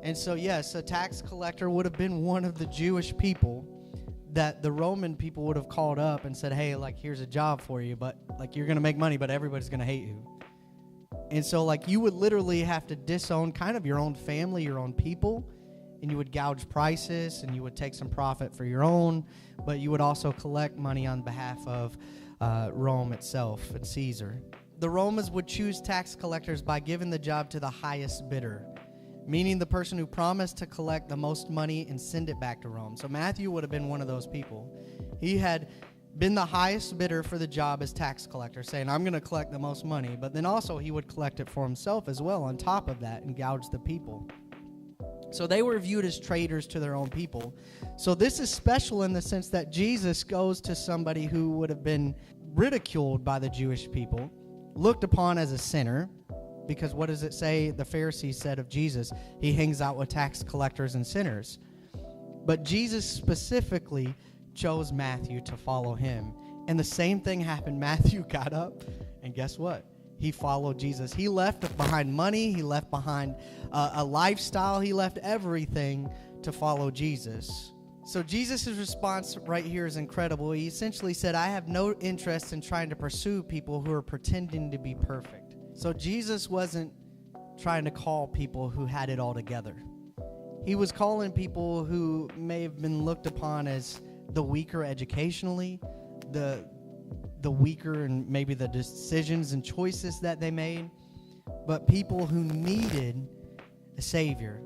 And so, yes, a tax collector would have been one of the Jewish people that the Roman people would have called up and said, hey, like, here's a job for you, but, like, you're going to make money, but everybody's going to hate you. And so, like, you would literally have to disown kind of your own family, your own people, and you would gouge prices, and you would take some profit for your own, but you would also collect money on behalf of Rome itself and Caesar. The Romans would choose tax collectors by giving the job to the highest bidder, meaning the person who promised to collect the most money and send it back to Rome. So Matthew would have been one of those people. He had been the highest bidder for the job as tax collector, saying, I'm going to collect the most money, but then also he would collect it for himself as well on top of that and gouge the people. So they were viewed as traitors to their own people. So this is special in the sense that Jesus goes to somebody who would have been ridiculed by the Jewish people, looked upon as a sinner, because what does it say the Pharisees said of Jesus? He hangs out with tax collectors and sinners. But Jesus specifically chose Matthew to follow him. And the same thing happened. Matthew got up, and guess what? He followed Jesus. He left behind money. He left behind a lifestyle. He left everything to follow Jesus. So Jesus' response right here is incredible. He essentially said, I have no interest in trying to pursue people who are pretending to be perfect. So Jesus wasn't trying to call people who had it all together. He was calling people who may have been looked upon as the weaker educationally, the weaker and maybe the decisions and choices that they made, but people who needed a Savior.